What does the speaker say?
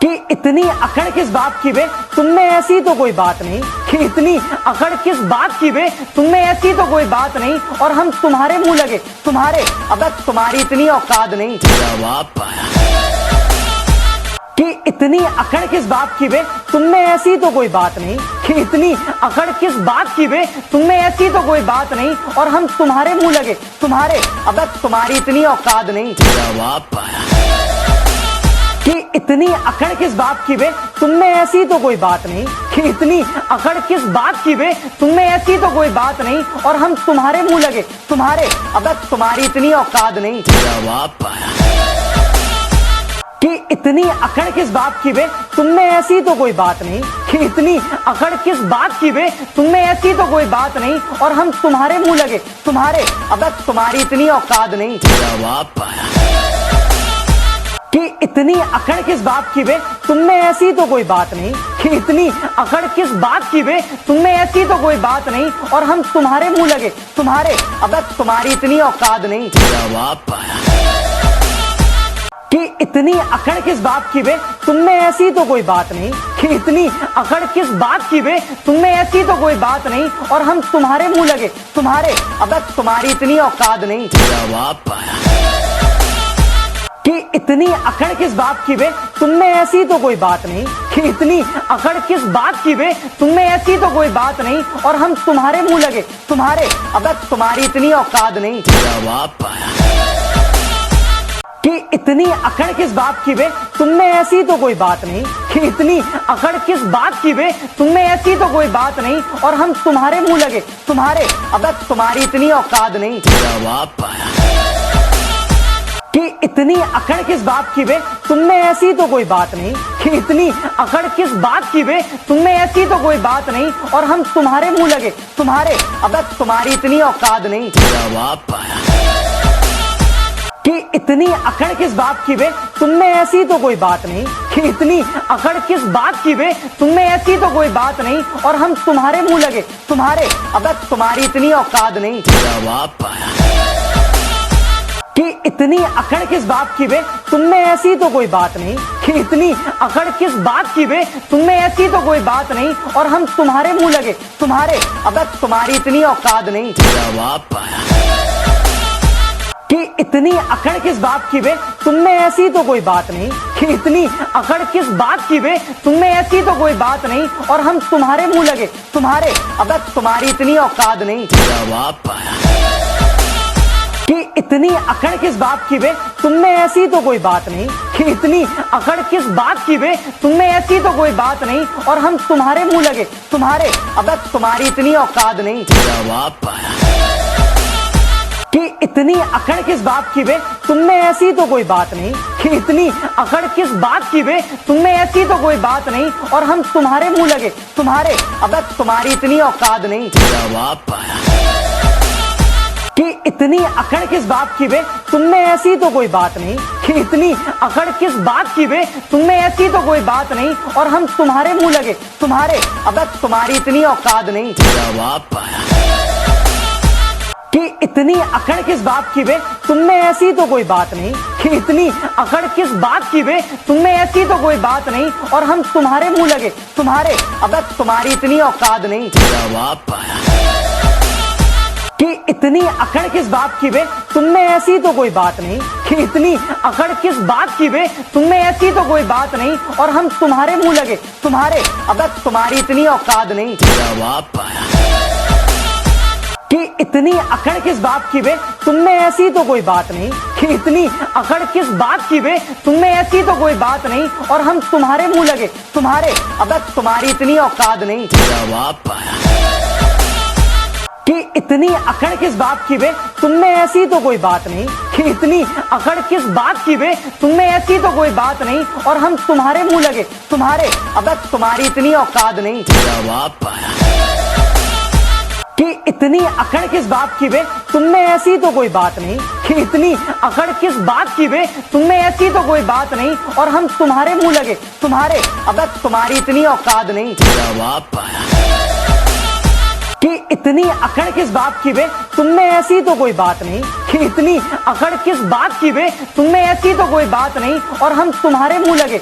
कि इतनी अकड़ किस बात की बे, तुम में ऐसी तो कोई बात नहीं। कि इतनी अकड़ किस बात की बे, तुम में ऐसी तो कोई बात नहीं। और हम तुम्हारे मुंह लगे, तुम्हारे, अब तुम्हारी इतनी औकात नहीं। कि इतनी अकड़ किस बात की बे, तुम में ऐसी तो कोई बात नहीं। कि इतनी अकड़ किस बात की बे, तुम में ऐसी तो कोई बात नहीं। और हम तुम्हारे मुंह लगे, तुम्हारे, अब तुम्हारी इतनी औकात नहीं। कि इतनी अकड़ किस बात की बे, तुम में ऐसी तो कोई बात नहीं। कि इतनी अकड़ किस बात की बे, तुम में ऐसी तो कोई बात नहीं। और हम तुम्हारे मुंह लगे, तुम्हारे, अब तुम्हारी इतनी औकात नहीं। कि इतनी अकड़ किस बात की बे, तुम में ऐसी तो कोई बात नहीं। कि इतनी अकड़ किस बात की बे, तुम में ऐसी तो कोई बात नहीं। और हम तुम्हारे मुंह लगे, तुम्हारे, अब तुम्हारी इतनी औकात नहीं। कि इतनी अकड़ किस बात की बे, तुम में ऐसी तो कोई बात नहीं। कि इतनी अकड़ किस बात की बे, तुम में ऐसी तो कोई बात नहीं। और हम तुम्हारे मुंह लगे, तुम्हारे, अब तुम्हारी इतनी औकात नहीं। कि इतनी अकड़ किस बात की बे, तुम में ऐसी तो कोई बात नहीं। कि इतनी अकड़ किस बात की बे, तुम में ऐसी तो कोई बात नहीं। और हम तुम्हारे मुंह लगे, तुम्हारे, अब तुम्हारी इतनी औकात नहीं। कि इतनी अकड़ किस बात की बे, तुम में ऐसी तो कोई बात नहीं। कि इतनी अकड़ किस बात की बे, तुम में ऐसी तो कोई बात नहीं। और हम तुम्हारे मुंह लगे, तुम्हारे, अब तुम्हारी इतनी औकात नहीं। कि इतनी अकड़ किस बात की बे, तुम में ऐसी तो कोई बात नहीं। कि इतनी अकड़ किस बात की बे, तुम में ऐसी तो कोई बात नहीं। और हम तुम्हारे मुंह लगे, तुम्हारे, अब तुम्हारी इतनी औकात नहीं। कि इतनी अकड़ किस बात की बे, तुम में ऐसी तो कोई बात नहीं। कि इतनी अकड़ किस बात की बे, तुम में ऐसी तो कोई बात नहीं। और हम तुम्हारे मुंह लगे, तुम्हारे, अब तुम्हारी इतनी औकात नहीं। कि इतनी अकड़ किस बात की बे, तुम में ऐसी तो कोई बात नहीं। कि इतनी अकड़ किस बात की बे, तुम में ऐसी तो कोई बात नहीं। और हम तुम्हारे मुंह लगे, तुम्हारे, अब तुम्हारी इतनी औकात नहीं। कि इतनी अकड़ किस बात की बे, तुम में ऐसी तो कोई बात नहीं। कि इतनी अकड़ किस बात की बे, तुम में ऐसी तो कोई बात नहीं। और हम तुम्हारे मुंह लगे, तुम्हारे, अब तुम्हारी इतनी औकात नहीं। कि इतनी अकड़ किस बात की बे, तुम में ऐसी तो कोई बात नहीं। कि इतनी अकड़ किस बात की बे, तुम में ऐसी तो कोई बात नहीं। और हम तुम्हारे मुंह लगे, तुम्हारे, अब तुम्हारी इतनी औकात नहीं। कि इतनी अकड़ किस बात की बे, तुम में ऐसी तो कोई बात नहीं। कि इतनी अकड़ किस बात की बे, तुम में ऐसी तो कोई बात नहीं। और हम तुम्हारे मुंह लगे, तुम्हारे, अब तुम्हारी इतनी औकात नहीं। कि इतनी अकड़ किस बात की बे, तुम में ऐसी तो कोई बात नहीं। कि इतनी अकड़ किस बात की बे, तुम में ऐसी तो कोई बात नहीं। और हम तुम्हारे मुंह लगे, तुम्हारे, अब तुम्हारी इतनी औकात नहीं। कि इतनी अकड़ किस बात की बे, तुम में ऐसी तो कोई बात नहीं। कि इतनी अकड़ किस बात की बे, तुम में ऐसी तो कोई बात नहीं। और हम तुम्हारे मुंह लगे, तुम्हारे, अब तुम्हारी इतनी औकात नहीं। कि इतनी अकड़ किस बात की बे, तुम में ऐसी तो कोई बात नहीं। कि इतनी अकड़ किस बात की बे, तुम में ऐसी तो कोई बात नहीं। और हम तुम्हारे मुंह लगे, तुम्हारे, अब तुम्हारी इतनी औकात नहीं। कि इतनी अकड़ किस बात की बे, तुम में ऐसी तो कोई बात नहीं। कि इतनी अकड़ किस बात की बे, तुम में ऐसी तो कोई बात नहीं। और हम तुम्हारे मुंह लगे, तुम्हारे, अब तुम्हारी इतनी औकात नहीं। कि इतनी अकड़ किस बात की बे, तुम में ऐसी तो कोई बात नहीं। कि इतनी अकड़ किस बात की बे, तुम में ऐसी तो कोई बात नहीं। और हम तुम्हारे मुंह लगे, तुम्हारे, अब तुम्हारी इतनी औकात नहीं। कि इतनी अकड़ किस बात की बे, तुम में ऐसी तो कोई बात नहीं। कि इतनी अकड़ किस बात की बे, तुम में ऐसी तो कोई बात नहीं। और हम तुम्हारे मुंह लगे, तुम्हारे, अब तुम्हारी इतनी औकात नहीं। कि इतनी अकड़ किस बात की बे, तुम में ऐसी तो कोई बात नहीं। कि इतनी अकड़ किस बात की बे, तुम में ऐसी तो कोई बात नहीं। और हम तुम्हारे मुंह लगे, तुम्हारे, अब तुम्हारी इतनी औकात नहीं। कि इतनी अकड़ किस बात की बे, तुम में ऐसी तो कोई बात नहीं। कि इतनी अकड़ किस बात की बे, तुम में ऐसी तो कोई बात नहीं। और हम तुम्हारे मुंह लगे,